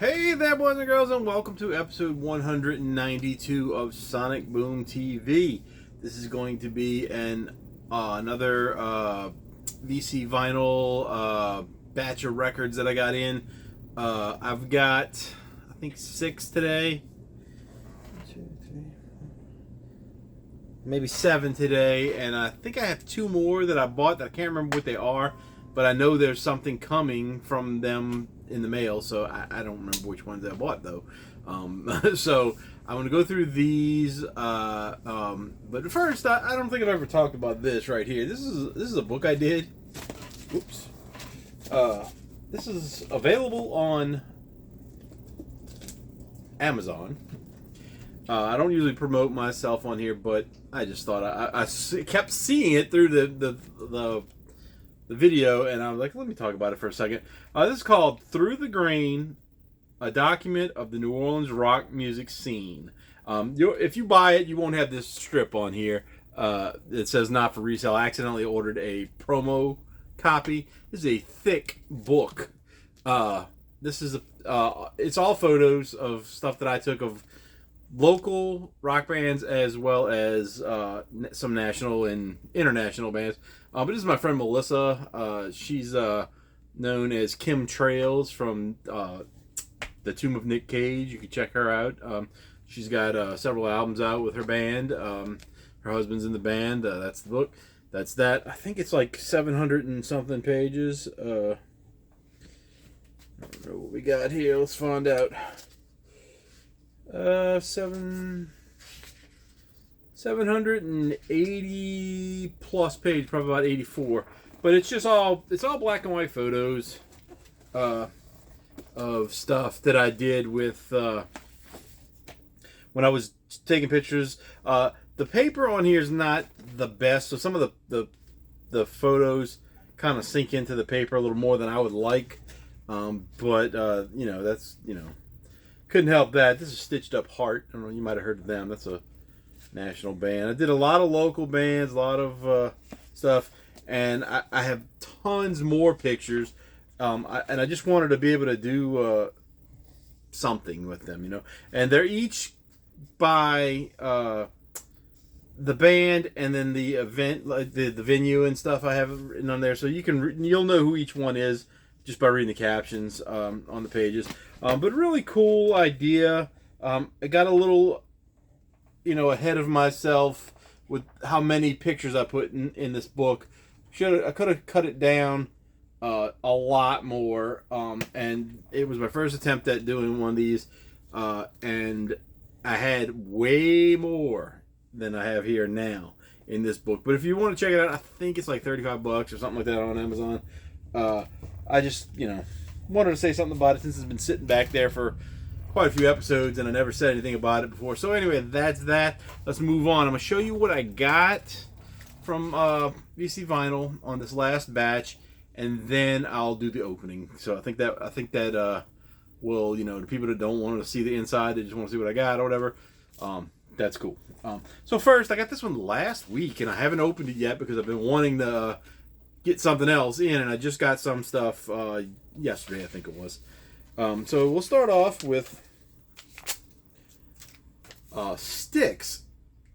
Hey there, boys and girls, and welcome to episode 192 of Sonic Boom TV. This is going to be another VC vinyl batch of records that I got in. I've got, I think, 6 today. 1, 2, 3, maybe 7 today, and I think I have 2 more that I bought that I can't remember what they are, but I know there's something coming from them in the mail, so I don't remember which ones I bought though. So I'm going to go through these, but first, I don't think I've ever talked about this right here. This is a book I did. Oops. This is available on Amazon. I don't usually promote myself on here, but I just thought I kept seeing it through the video, and I was like, let me talk about it for a second. This is called Through the Grain, a document of the New Orleans rock music scene. If you buy it, you won't have this strip on here. It says not for resale. I accidentally ordered a promo copy. This is a thick book. This is it's all photos of stuff that I took of local rock bands as well as some national and international bands. But this is my friend Melissa. She's known as Kim Trails from The Tomb of Nick Cage. You can check her out. She's got several albums out with her band. Her husband's in the band. That's the book. That's that. I think it's like 700 and something pages. I don't know what we got here. Let's find out. 780 plus page, probably about 84. But it's all black and white photos of stuff that I did with when I was taking pictures. The paper on here is not the best, so some of the photos kind of sink into the paper a little more than I would like. But that's couldn't help that. This is Stitched Up Heart. I don't know, you might have heard of them. That's a national band. I did a lot of local bands, a lot of stuff, and I have tons more pictures. And I just wanted to be able to do something with them, And they're each by the band and then the event, like the venue and stuff. I have written on there, so you'll know who each one is just by reading the captions on the pages. But really cool idea. I got a little, ahead of myself with how many pictures I put in this book. I could have cut it down a lot more. And it was my first attempt at doing one of these. And I had way more than I have here now in this book. But if you want to check it out, I think it's like $35 or something like that on Amazon. I just, wanted to say something about it since it's been sitting back there for quite a few episodes and I never said anything about it before. So anyway, that's that. Let's move on. I'm going to show you what I got from VC Vinyl on this last batch, and then I'll do the opening. So I think that will, the people that don't want to see the inside, they just want to see what I got or whatever, that's cool. So first, I got this one last week, and I haven't opened it yet because I've been wanting to get something else in, and I just got some stuff yesterday, I think it was. So we'll start off with Styx,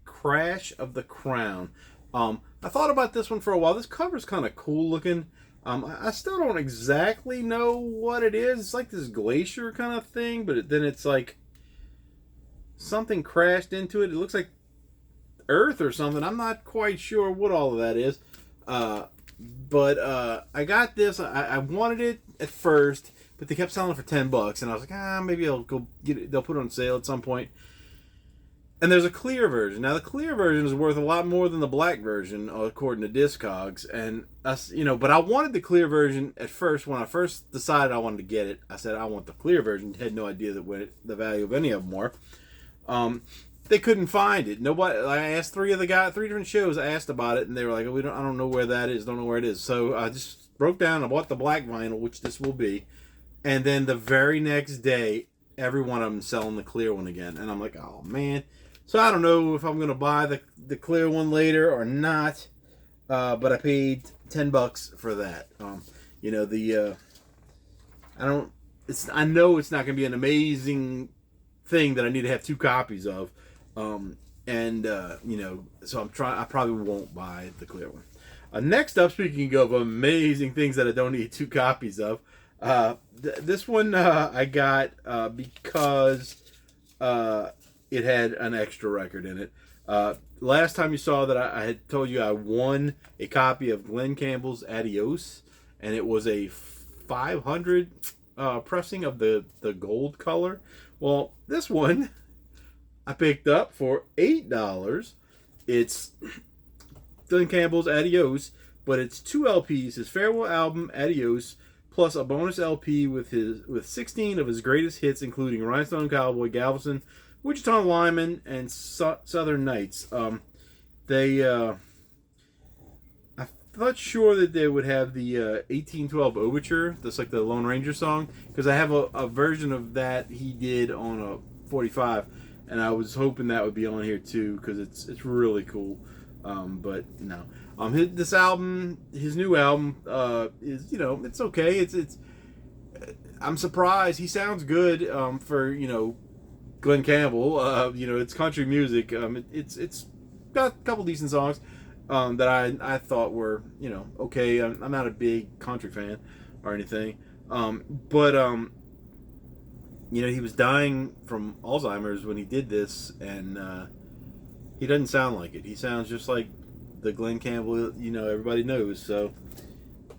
Crash of the Crown. I thought about this one for a while. This cover's kind of cool looking. I still don't exactly know what it is. It's like this glacier kind of thing, but then it's like something crashed into it. It looks like Earth or something. I'm not quite sure what all of that is. But I got this. I wanted it at first, but they kept selling it for $10, and I was like, maybe I'll go get it. They'll put it on sale at some point. And there's a clear version. Now the clear version is worth a lot more than the black version, according to Discogs. And but I wanted the clear version at first. When I first decided I wanted to get it, I said I want the clear version. Had no idea that the value of any of them were. They couldn't find it. Nobody. I asked three different shows. I asked about it, and they were like, I don't know where that is. Don't know where it is. So I just broke down. I bought the black vinyl, which this will be, and then the very next day, every one of them selling the clear one again. And I'm like, oh man. So I don't know if I'm gonna buy the clear one later or not. But I paid $10 for that. I don't I know it's not going to be an amazing thing that I need to have two copies of, so I probably won't buy the clear one. Next up, speaking of amazing things that I don't need two copies of, this one I got because it had an extra record in it. Last time you saw that, I had told you I won a copy of Glen Campbell's Adios, and it was a 500 pressing of the gold color. Well, this one I picked up for $8. It's Glen Campbell's Adios, but it's two LPs: his farewell album Adios, plus a bonus LP with 16 of his greatest hits, including Rhinestone Cowboy, Galveston, Wichita Lineman, and Southern Nights. I'm not sure that they would have the 1812 Overture, that's like the Lone Ranger song, because I have a version of that he did on a 45, and I was hoping that would be on here too, because it's really cool. But no. This album, his new album, is, it's okay. It's I'm surprised. He sounds good for Glen Campbell. It's country music. It's got a couple decent songs that I thought were okay. I'm not a big country fan or anything, but he was dying from Alzheimer's when he did this, and he doesn't sound like it. He sounds just like the Glen Campbell everybody knows. So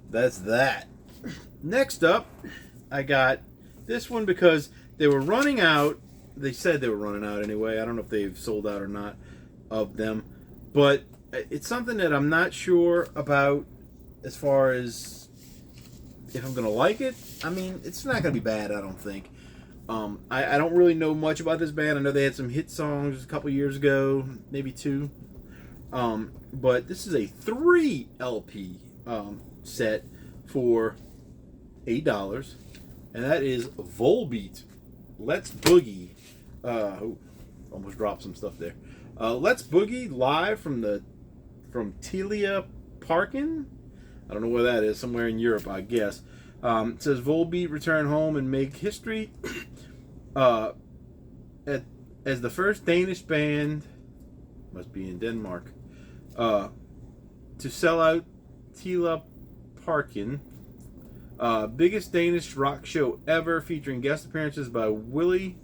that's that. Next up, I got this one because they were running out. They said they were running out anyway. I don't know if they've sold out or not of them, but it's something that I'm not sure about as far as if I'm gonna like it. I mean, it's not gonna be bad, I don't think. I don't really know much about this band. I know they had some hit songs a couple years ago, maybe two. But this is a 3 LP set for $8, and that is Volbeat. Let's Boogie. Almost dropped some stuff there. Let's Boogie live from Telia Parken. I don't know where that is. Somewhere in Europe, I guess. It says Volbeat return home and make history as the first Danish band, must be in Denmark, to sell out Telia Parken. Biggest Danish rock show ever, featuring guest appearances by Willie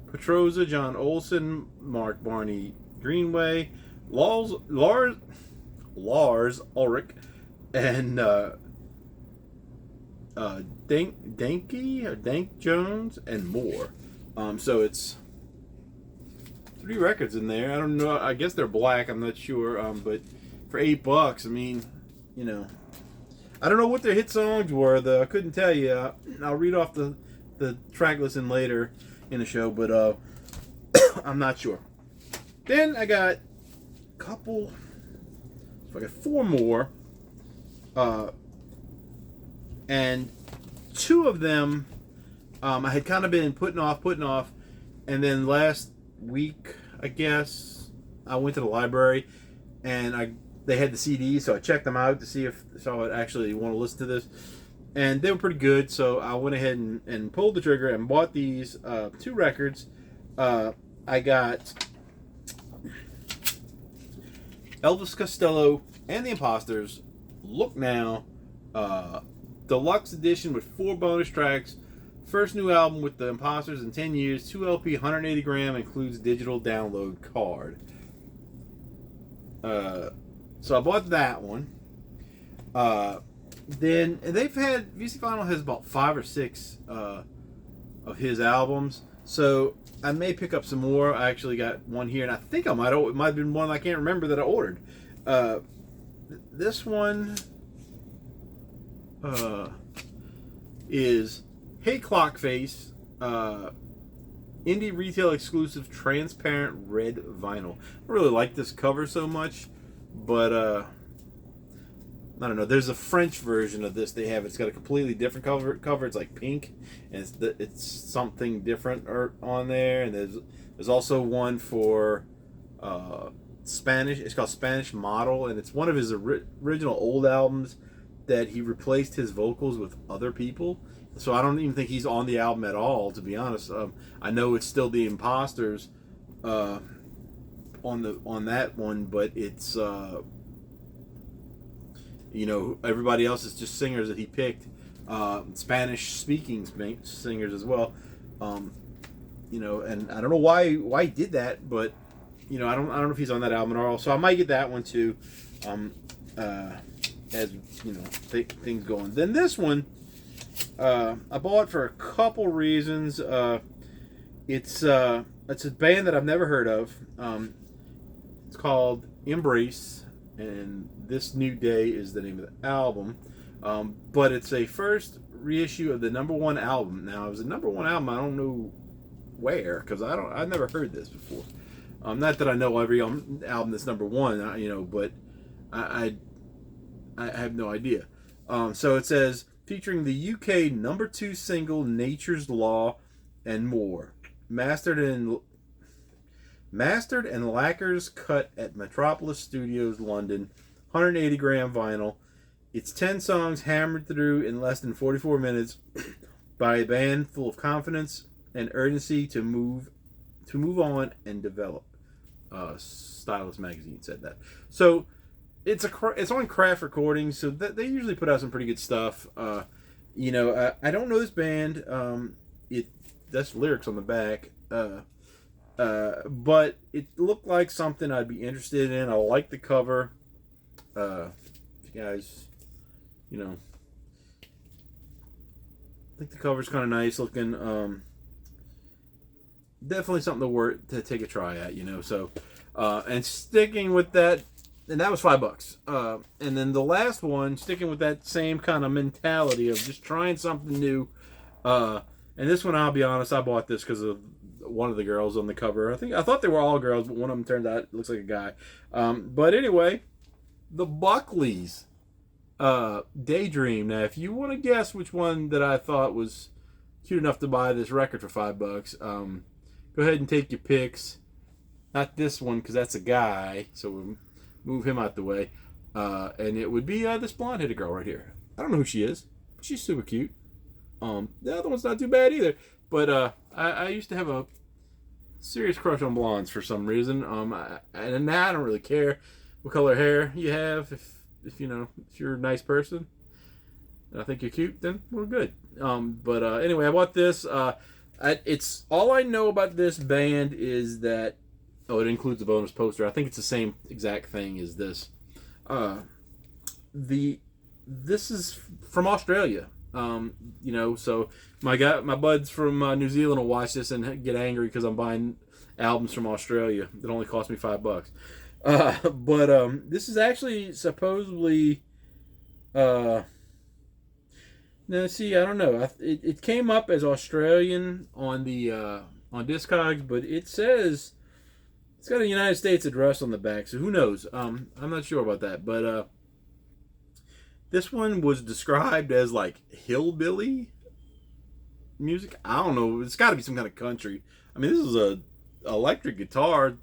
Petroza, John Olsen, Mark Barney Greenway, Lars Ulrich, and Dank Jones, and more. So it's 3 records in there. I don't know. I guess they're black. I'm not sure. But for $8, I mean, I don't know what their hit songs were, though. I couldn't tell you. I'll read off the track listing later in the show, but I'm not sure. Then I got I got 4 more, and 2 of them I had kind of been putting off, and then last week, I guess, I went to the library, and they had the CDs, so I checked them out to see if I would actually want to listen to this, and they were pretty good, so I went ahead and pulled the trigger and bought these 2 records. I got Elvis Costello and the Imposters, Look Now, deluxe edition with 4 bonus tracks. First new album with the Imposters in 10 years. 2 LP, 180 gram, includes digital download card. So I bought that one. Then they've had VC Vinyl has about 5 or 6 of his albums. So I may pick up some more. I actually got one here, and I think it might have been one I can't remember that I ordered. This one is Hey Clockface, indie retail exclusive transparent red vinyl. I really like this cover so much, but I don't know. There's a French version of this they have. It's got a completely different cover. It's like pink, and it's something different on there. And there's also one for Spanish. It's called Spanish Model, and it's one of his original old albums that he replaced his vocals with other people. So I don't even think he's on the album at all, to be honest. I know it's still the Imposters on that one, but it's everybody else is just singers that he picked, Spanish speaking singers as well. And I don't know why he did that, but I don't know if he's on that album at all. So I might get that one too, as things go on. Then this one, I bought for a couple reasons. It's a band that I've never heard of. It's called Embrace, and This New Day is the name of the album. But it's a first reissue of the #1 album. Now, it was a #1 album. I don't know where, because I've never heard this before. Not that I know every album that's #1, but I have no idea. So it says, featuring the UK #2 single Nature's Law and more, mastered and lacquers cut at Metropolis Studios, London, 180-gram vinyl. It's 10 songs hammered through in less than 44 minutes by a band full of confidence and urgency to move on and develop. Stylus Magazine said that. So it's on Craft Recordings, so they usually put out some pretty good stuff. I don't know this band. That's lyrics on the back. But it looked like something I'd be interested in. I like the cover. If you guys, I think the cover's kind of nice looking. Definitely something to take a try at, So, and sticking with that, and that was $5. And then the last one, sticking with that same kind of mentality of just trying something new. And this one, I'll be honest, I bought this because of one of the girls on the cover. I thought they were all girls, but one of them turned out looks like a guy. But anyway, the Buckleys, Daydream. Now, if you want to guess which one that I thought was cute enough to buy this record for $5, go ahead and take your picks. Not this one, because that's a guy, so we'll move him out the way. And it would be this blonde-headed girl right here. I don't know who she is, but she's super cute. The other one's not too bad either. But I used to have a serious crush on blondes for some reason. And now I don't really care what color hair you have. If you're a nice person and I think you're cute, then we're good. But anyway, I bought this. It's all I know about this band is that it includes a bonus poster. I think it's the same exact thing as this. This is from Australia. So my buds from New Zealand will watch this and get angry because I'm buying albums from Australia that only cost me $5. But this is actually supposedly, now see, I don't know. It came up as Australian on the on Discogs, but it says it's got a United States address on the back, so who knows? I'm not sure about that, but this one was described as like hillbilly music. I don't know. It's got to be some kind of country. I mean, this is a electric guitar,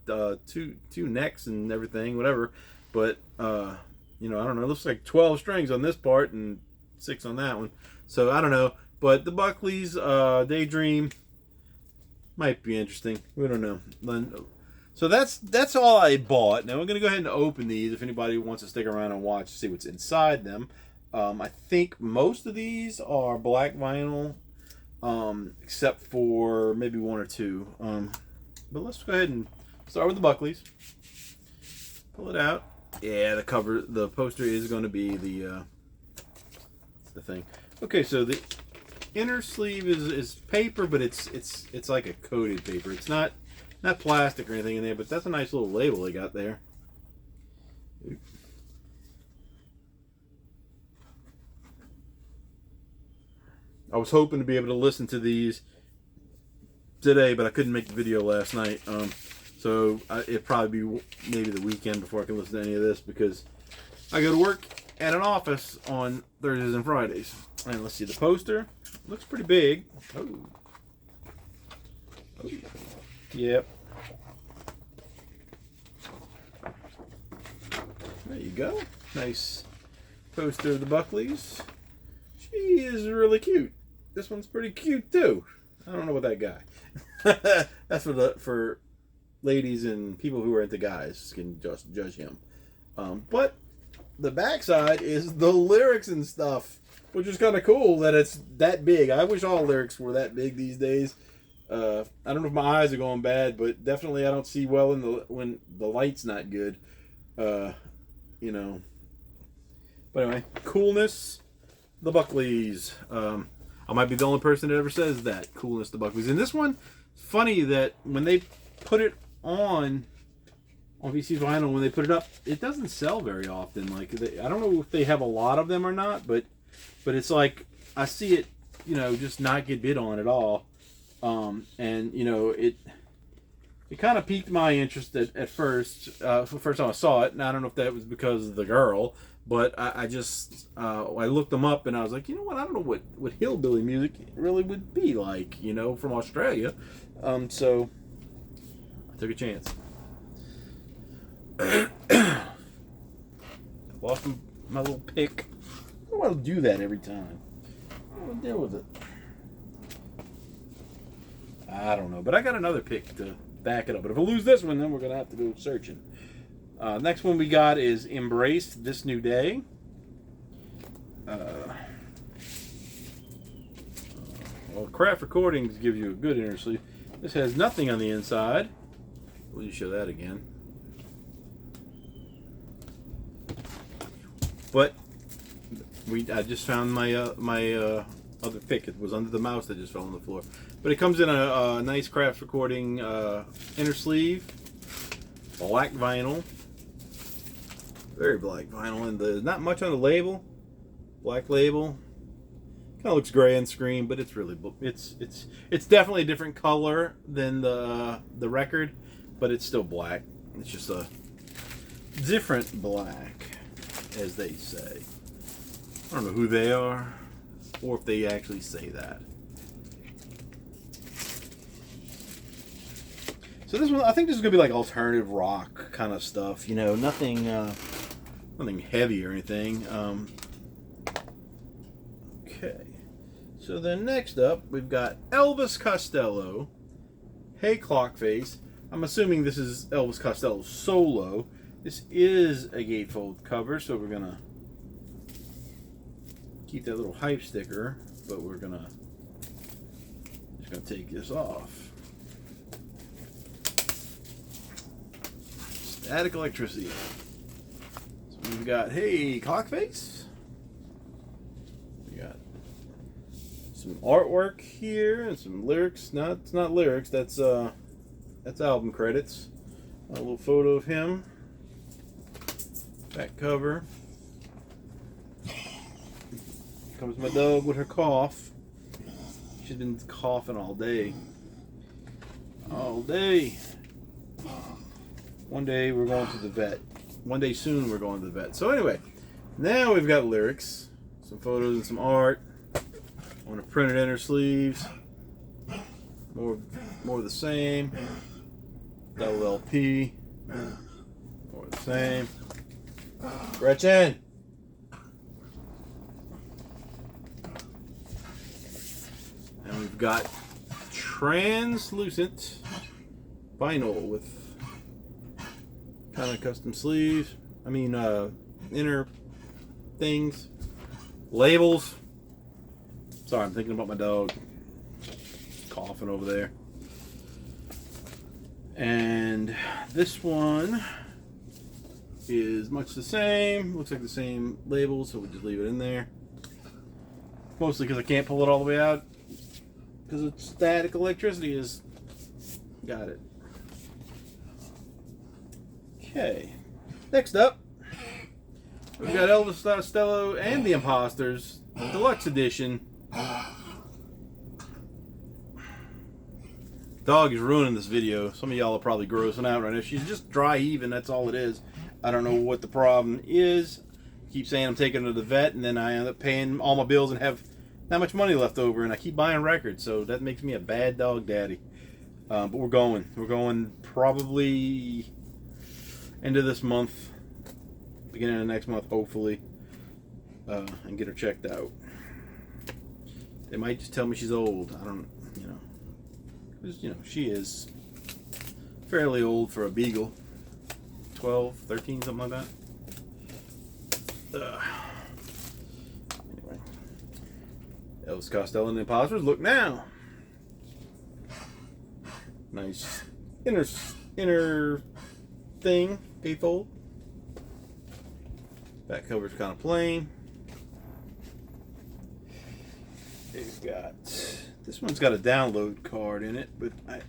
two necks and everything, whatever. But I don't know. It looks like 12 strings on this part and 6 on that one. So I don't know. But the Buckleys, Daydream, might be interesting. We don't know. So that's all I bought. Now we're gonna go ahead and open these. If anybody wants to stick around and watch, see what's inside them. I think most of these are black vinyl, except for maybe 1 or 2. But let's go ahead and start with the Buckleys. Pull it out. Yeah, the poster is going to be the thing. Okay, so the inner sleeve is paper, but it's like a coated paper. It's not plastic or anything in there, but that's a nice little label they got there. I was hoping to be able to listen to these today, but I couldn't make the video last night. So it'd probably be maybe the weekend before I can listen to any of this, because I go to work at an office on Thursdays and Fridays. And let's see, the poster looks pretty big. Oh. Yep. There you go. Nice poster of the Buckleys. She is really cute. this one's pretty cute too. I don't know about that guy. That's for ladies and people who are into guys can just judge him. But the backside is the lyrics and stuff, which is kind of cool that it's that big. I wish all lyrics were that big these days. I don't know if my eyes are going bad, but definitely I don't see well when the light's not good. You know. But anyway, coolness, the Buckleys. I might be the only person that ever says that. Coolness, the Buckleys. And this one, it's funny that when they put it on VC's vinyl, when they put it up, it doesn't sell very often. Like I don't know if they have a lot of them or not, but it's like I see it, you know, just not get bid on at all. And you know, it kind of piqued my interest at first. The first time I saw it, and I don't know if that was because of the girl, but I just I looked them up and I was like, you know what? I don't know what hillbilly music really would be like, you know, from Australia. So I took a chance. Lost my little pick. I don't want to do that every time. I want to deal with it. I don't know, but I got another pick to back it up. But if I lose this one, then we're going to have to go searching. Next one we got is Embraced This New Day. Well, Craft Recordings gives you a good inner sleeve. This has nothing on the inside. Will you show that again? But I just found my other pick. It was under the mouse that just fell on the floor. But it comes in a nice Craft Recording inner sleeve, black vinyl, very black vinyl, and there's not much on the label. Black label, kind of looks gray on screen, but it's really it's definitely a different color than the record, but it's still black. It's just a different black, as they say. I don't know who they are, or if they actually say that. So this one, I think this is gonna be like alternative rock kind of stuff. You know, nothing heavy or anything. Okay. So then next up, we've got Elvis Costello. Hey Clockface. I'm assuming this is Elvis Costello's solo. This is a gatefold cover, so we're gonna keep that little hype sticker, but we're just gonna take this off. Static Electricity. So we've got Hey Clockface. We got some artwork here and some lyrics. It's not lyrics. That's album credits. A little photo of him. Back cover. Comes my dog with her cough. She's been coughing all day. All day. One day we're going to the vet. One day soon we're going to the vet. So anyway, now we've got lyrics, some photos and some art on a printed inner sleeves. More of the same. Double LP. More of the same. Gretchen. And we've got translucent vinyl with kind of custom sleeves. I mean, inner things, labels. Sorry, I'm thinking about my dog coughing over there. And this one is much the same. Looks like the same label, so we'll just leave it in there. Mostly because I can't pull it all the way out because it's Static Electricity is got it. Okay, next up, we've got Elvis Costello and the Imposters, Deluxe Edition. Dog is ruining this video. Some of y'all are probably grossing out right now. She's just dry heaving, that's all it is. I don't know what the problem is. I keep saying I'm taking her to the vet, and then I end up paying all my bills and have not much money left over, and I keep buying records, so that makes me a bad dog daddy. But we're going. We're going probably end of this month, beginning of next month, hopefully, and get her checked out. They might just tell me she's old. I don't, you know. 'Cause, you know, she is fairly old for a beagle. 12, 13, something like that. Anyway. Elvis Costello and the Imposters. Look now. Nice inner thing, gatefold. Back cover's kind of plain. They've got, this one's got a download card in it, but I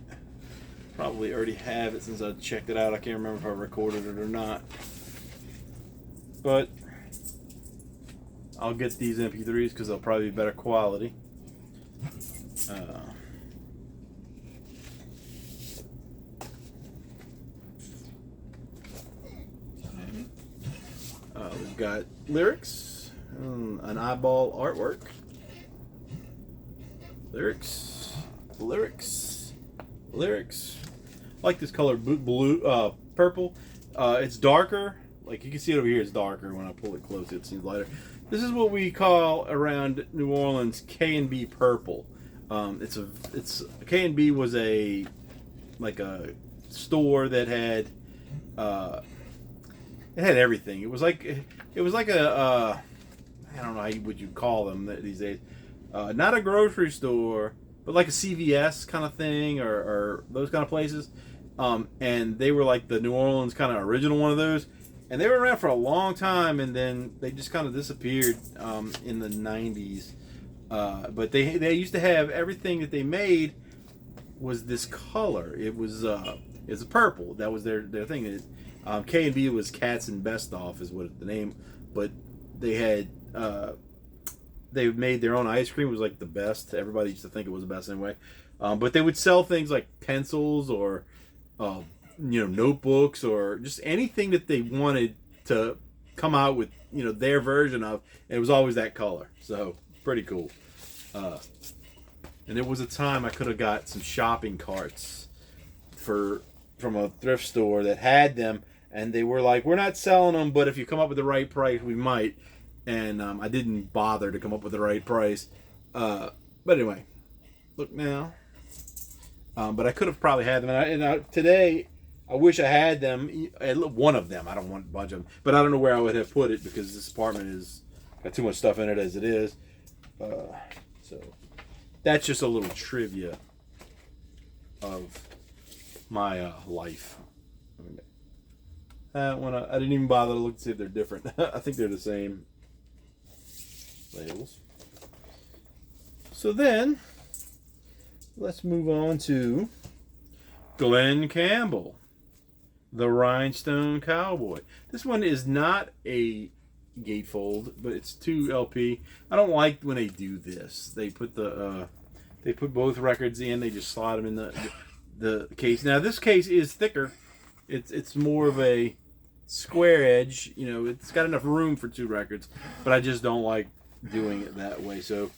probably already have it since I checked it out. I can't remember if I recorded it or not. But I'll get these MP3s because they'll probably be better quality. We've got lyrics, an eyeball artwork. Lyrics. I like this color, purple. It's darker. Like you can see it over here, it's darker. When I pull it close, it seems lighter. This is what we call around New Orleans K&B purple. K&B was a store that had it had everything. It was like a I don't know what you call them these days. Not a grocery store, but like a CVS kind of thing, or those kind of places. And they were like the New Orleans kind of original one of those. And they were around for a long time, and then they just kind of disappeared in the 90s. But they used to have everything that they made was this color. It was a purple. That was their thing. K&B was Katz and Bestoff is what the name. But they had they made their own ice cream. It was like the best. Everybody used to think it was the best anyway. But they would sell things like pencils or notebooks or just anything that they wanted to come out with, their version of. And it was always that color. So pretty cool. And there was a time I could have got some shopping carts from a thrift store that had them, and they were like, "We're not selling them, but if you come up with the right price, we might." And I didn't bother to come up with the right price. But anyway, look now. But I could have probably had them. And today, I wish I had them. One of them. I don't want a bunch of them. But I don't know where I would have put it because this apartment has got too much stuff in it as it is. So that's just a little trivia of my life. I didn't even bother to look to see if they're different. I think they're the same labels. So then, let's move on to Glen Campbell, the Rhinestone Cowboy. This one is not a gatefold, but it's 2 LP. I don't like when they do this. They put both records in. They just slide them in the case. Now this case is thicker. It's more of a square edge. It's got enough room for 2 records, but I just don't like doing it that way. So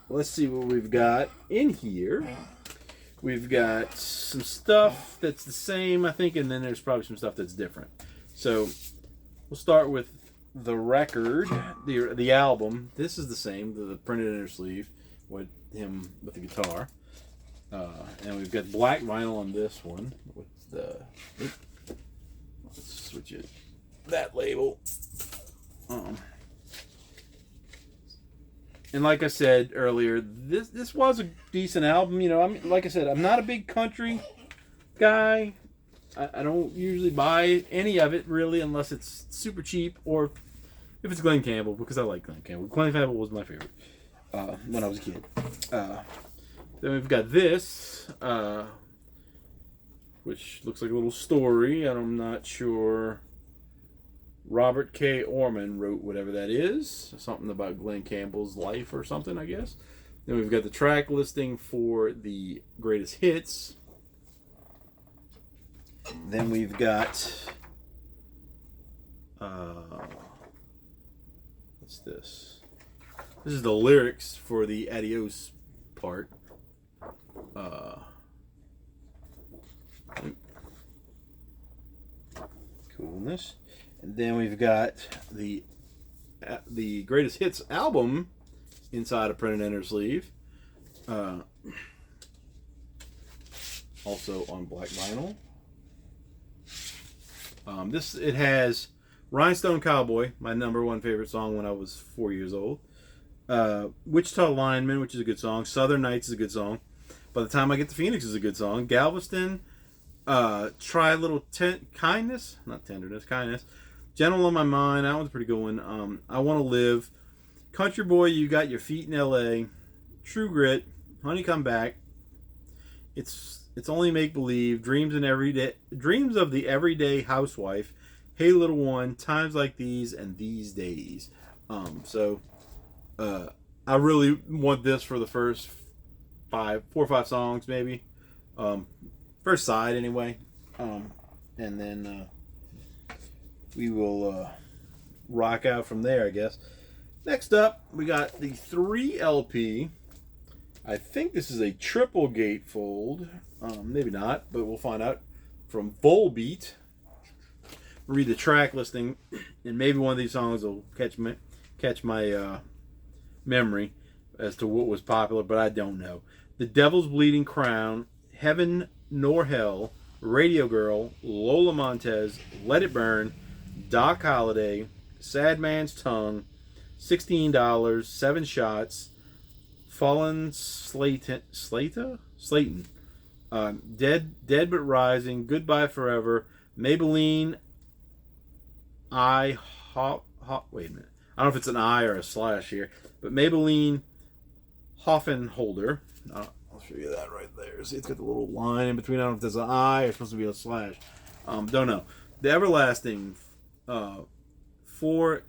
let's see what we've got in here. We've got some stuff that's the same, I think, and then there's probably some stuff that's different. So we'll start with the record, the album. This is the same, the printed inner sleeve with him with the guitar. And we've got black vinyl on this one with let's switch it. That label. And like I said earlier, this was a decent album. Like I said, I'm not a big country guy. I don't usually buy any of it really unless it's super cheap or if it's Glen Campbell, because I like Glen Campbell. Glen Campbell was my favorite when I was a kid. Then we've got this, which looks like a little story, and I'm not sure. Robert K. Orman wrote whatever that is. Something about Glen Campbell's life or something, I guess. Then we've got the track listing for the greatest hits. Then we've got... what's this? This is the lyrics for the Adios part. Coolness. And then we've got the greatest hits album inside a printed inner sleeve. Also on black vinyl. It has Rhinestone Cowboy, my number one favorite song when I was 4 years old. Wichita Lineman, which is a good song. Southern Nights is a good song. By the Time I Get to Phoenix is a good song. Galveston, Try a Little Kindness, not tenderness, kindness. Gentle on My Mind, that one's a pretty good one. I Want to Live. Country Boy, You Got Your Feet in L.A. True Grit, Honey Come Back. It's Only Make Believe. Dreams of the Everyday Housewife. Hey Little One, Times Like These, and These Days. I really want this for the first 4 or 5 songs, maybe. First side, anyway. And then we will rock out from there, I guess. Next up, we got the 3 LP. I think this is a triple gatefold. Maybe not, but we'll find out. From Volbeat. Read the track listing, and maybe one of these songs will catch my memory as to what was popular, but I don't know. The Devil's Bleeding Crown, Heaven Nor Hell, Radio Girl, Lola Montez, Let It Burn, Doc Holliday, Sad Man's Tongue, $16, 7 Shots, Fallen Slayton, Dead But Rising, Goodbye Forever, Maybelline, wait a minute. I don't know if it's an I or a slash here, but Maybelline Hoffenholder. I'll show you that right there. See, it's got the little line in between. I don't know if there's an I or it's supposed to be a slash. Don't know. The Everlasting, 4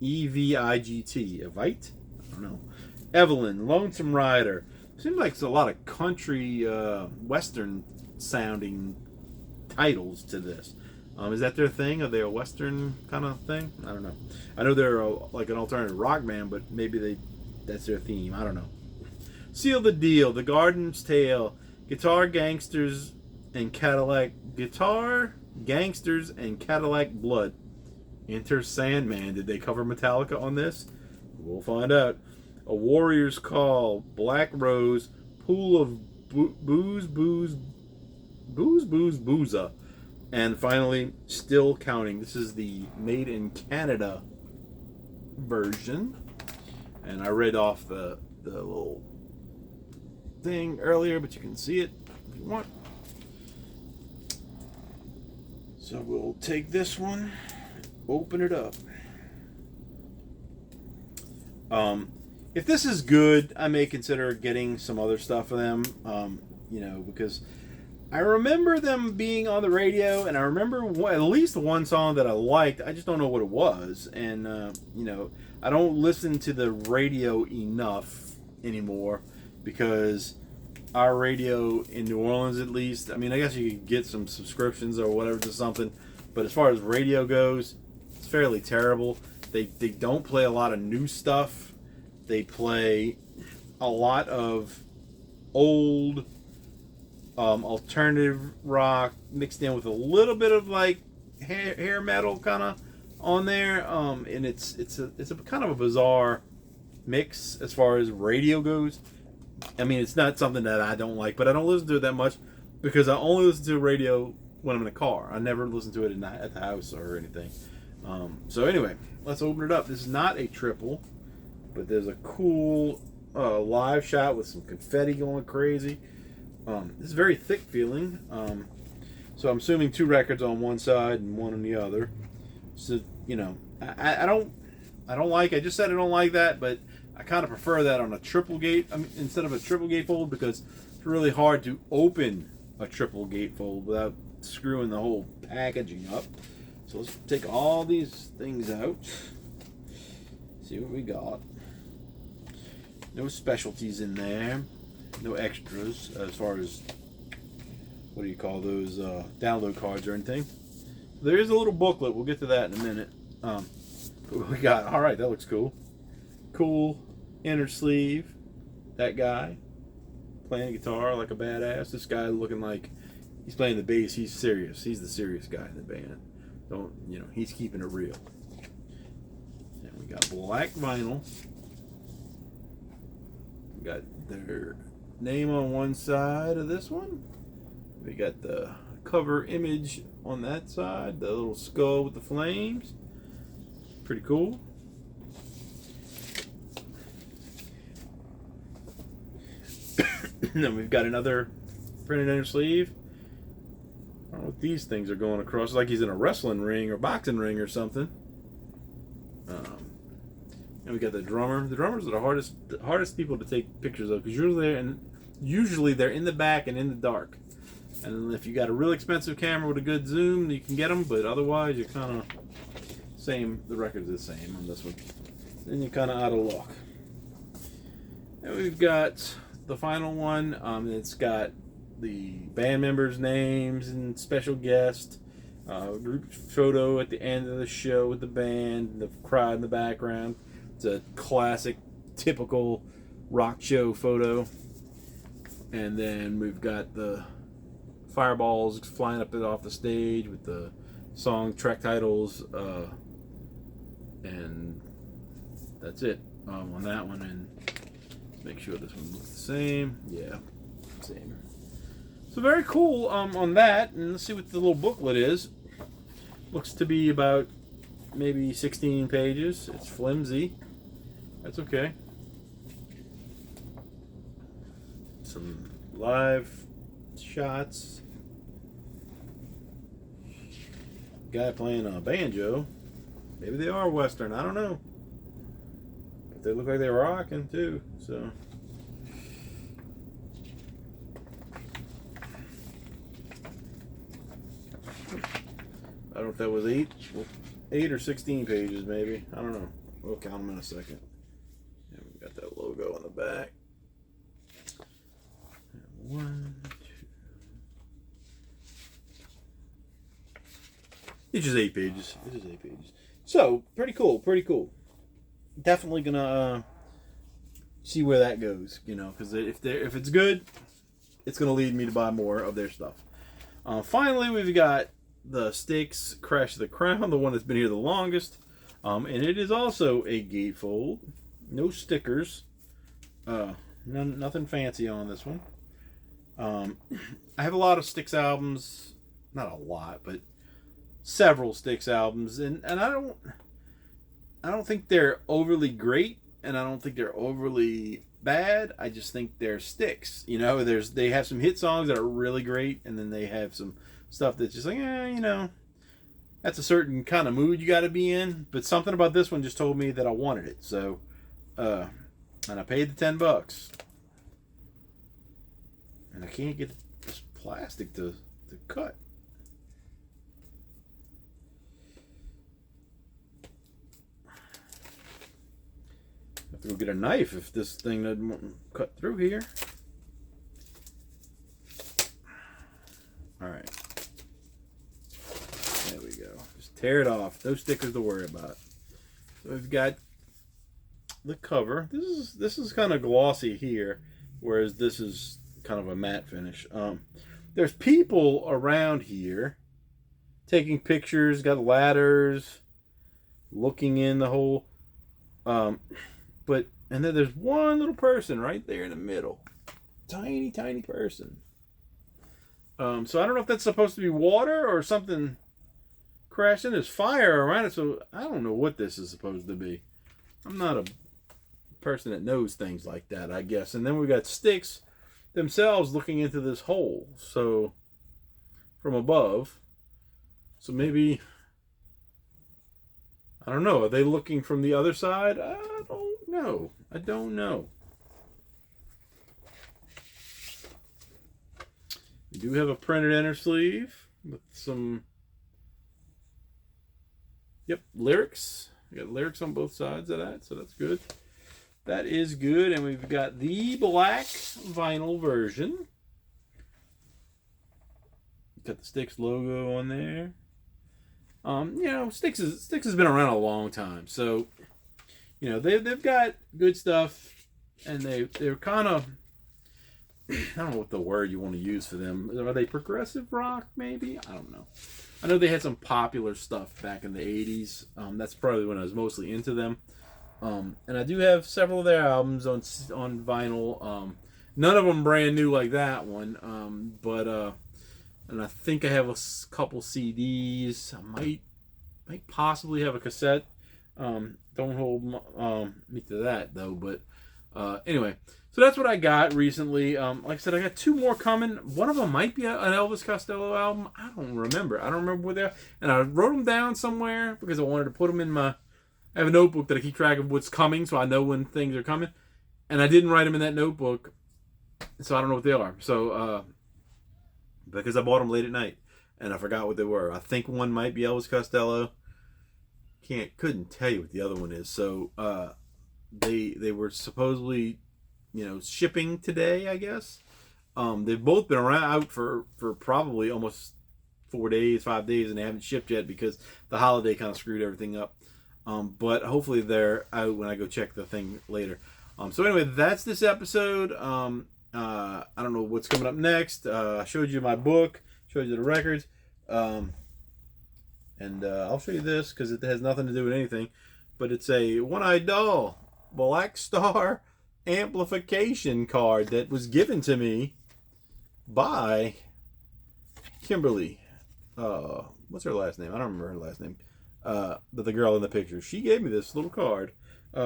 EVIGT. Evite? I don't know. Evelyn, Lonesome Rider. Seems like it's a lot of country, western sounding titles to this. Is that their thing? Are they a western kind of thing? I don't know. I know they're like an alternative rock band, but maybe that's their theme. I don't know. Seal the Deal, The Garden's Tale, Guitar Gangsters and Cadillac Blood. Enter Sandman. Did they cover Metallica on this? We'll find out. A Warrior's Call, Black Rose, Pool of Booza. And finally, Still Counting. This is the Made in Canada version. And I read off the little thing earlier, but you can see it if you want. So we'll take this one, open it up. If this is good, I may consider getting some other stuff for them, because I remember them being on the radio, and I remember at least one song that I liked. I just don't know what it was. And, I don't listen to the radio enough anymore because our radio in New Orleans, at least, I guess you could get some subscriptions or whatever to something. But as far as radio goes, it's fairly terrible. They don't play a lot of new stuff. They play a lot of old alternative rock mixed in with a little bit of like hair metal kind of on there, and it's a kind of a bizarre mix as far as radio goes. It's not something that I don't like, but I don't listen to it that much because I only listen to radio when I'm in the car. I never listen to it at the house or anything. So anyway, let's open it up. This is not a triple, but there's a cool live shot with some confetti going crazy. This is very thick feeling. So I'm assuming 2 records on one side and one on the other. So, I don't like, I just said I don't like that, but I kind of prefer that on a triple gate, instead of a triple gatefold, because it's really hard to open a triple gatefold without screwing the whole packaging up. So let's take all these things out. See what we got. No specialties in there. No extras as far as, what do you call those, download cards or anything. There is a little booklet. We'll get to that in a minute. What we got? All right, that looks cool. Cool inner sleeve. That guy playing guitar like a badass. This guy looking like he's playing the bass. He's serious. He's the serious guy in the band. He's keeping it real. And we got black vinyl. We got their name on one side of this one. We got the cover image on that side, the little skull with the flames. Pretty cool. Then we've got another printed inner sleeve. I don't know what these things are going across. It's like he's in a wrestling ring or boxing ring or something. And we got the drummer. The drummers are the hardest people to take pictures of because usually they're in the back and in the dark. And if you got a real expensive camera with a good zoom, you can get them. But otherwise, you're kind of same. The record's the same on this one. Then you're kind of out of luck. And we've got the final one. It's got the band members' names and special guest. Group photo at the end of the show with the band, the crowd in the background. It's a classic, typical rock show photo. And then we've got the fireballs flying up off the stage with the song track titles. And that's it on that one. And make sure this one looks the same. Yeah, same. So very cool on that. And let's see what the little booklet is. Looks to be about maybe 16 pages. It's flimsy. That's okay. Some live shots. Guy playing a banjo. Maybe they are Western. I don't know. But they look like they're rocking too. So. I don't know if that was 8 or 16 pages, maybe. I don't know. We'll count them in a second. And we got that logo on the back. And 1, 2. It's just 8 pages. It is 8 pages. So pretty cool. Pretty cool. Definitely gonna see where that goes. You know, because if it's good, it's gonna lead me to buy more of their stuff. Finally, we've got the Styx Crash of the Crown, the one that's been here the longest. And it is also a gatefold. No stickers. Nothing fancy on this one. I have a lot of Styx albums. Not a lot, but several Styx albums. And I don't think they're overly great. And I don't think they're overly bad. I just think they're Styx. You know, they have some hit songs that are really great. And then they have some stuff that's just like, you know, that's a certain kind of mood you got to be in. But something about this one just told me that I wanted it. So, and I paid the $10. And I can't get this plastic to cut. I have to go get a knife if this thing doesn't cut through here. All right. There we go. Just tear it off. No stickers to worry about. So we've got the cover. This is kind of glossy here, whereas this is kind of a matte finish. There's people around here taking pictures, got ladders, looking in the hole. And then there's one little person right there in the middle. Tiny, tiny person. So I don't know if that's supposed to be water or something crashing. There's fire around it, so I don't know what this is supposed to be. I'm not a person that knows things like that, I guess. And then we've got Styx themselves looking into this hole, so from above. So maybe, I don't know. Are they looking from the other side? I don't know. I don't know. We do have a printed inner sleeve with some, lyrics. We got lyrics on both sides of that, so that's good. That is good, and we've got the black vinyl version. Got the Styx logo on there. You know, Styx has been around a long time, so you know they've got good stuff, and they're kind of, I don't know what the word you want to use for them. Are they progressive rock? Maybe, I don't know. I know they had some popular stuff back in the 80s. That's probably when I was mostly into them. And I do have several of their albums on vinyl. None of them brand new like that one. And I think I have a couple CDs. I might possibly have a cassette. Don't hold me to that though. But anyway, so that's what I got recently. Like I said, I got 2 more coming. One of them might be an Elvis Costello album. I don't remember. Where they are. And I wrote them down somewhere because I wanted to put them in my... I have a notebook that I keep track of what's coming, so I know when things are coming. And I didn't write them in that notebook, so I don't know what they are. So, because I bought them late at night, and I forgot what they were. I think one might be Elvis Costello. Couldn't tell you what the other one is. So, they were supposedly, shipping today, I guess. They've both been out for probably almost 4 days, 5 days, and they haven't shipped yet because the holiday kind of screwed everything up. But hopefully they're out when I go check the thing later. So anyway, that's this episode. I don't know what's coming up next. I showed you my book, showed you the records. And I'll show you this because it has nothing to do with anything. But it's a One-Eyed Doll Black Star amplification card that was given to me by Kimberly. What's her last name? I don't remember her last name. But the girl in the picture, she gave me this little card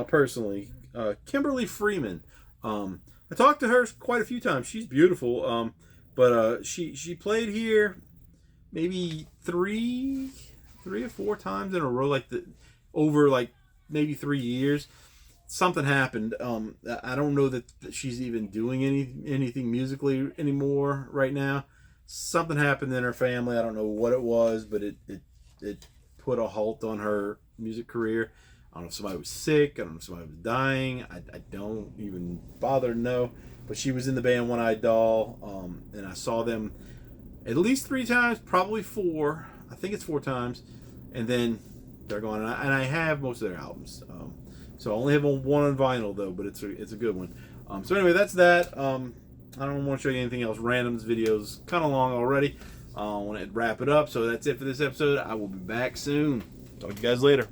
personally. Kimberly Freeman. I talked to her quite a few times. She's beautiful. But she played here maybe three or 4 times in a row, over maybe 3 years. Something happened. I don't know that she's even doing anything musically anymore right now. Something happened in her family. I don't know what it was, but it put a halt on her music career. I don't know if somebody was sick. I don't know if somebody was dying. I don't even bother to know. But she was in the band One-Eyed Doll, and I saw them at least 3 times, probably 4. I think it's 4 times. And then they're gone. And I have most of their albums. So I only have one on vinyl, though, but it's a good one. So anyway, that's that. I don't want to show you anything else. Randoms videos kind of long already. I want to wrap it up. So that's it for this episode. I will be back soon. Talk to you guys later.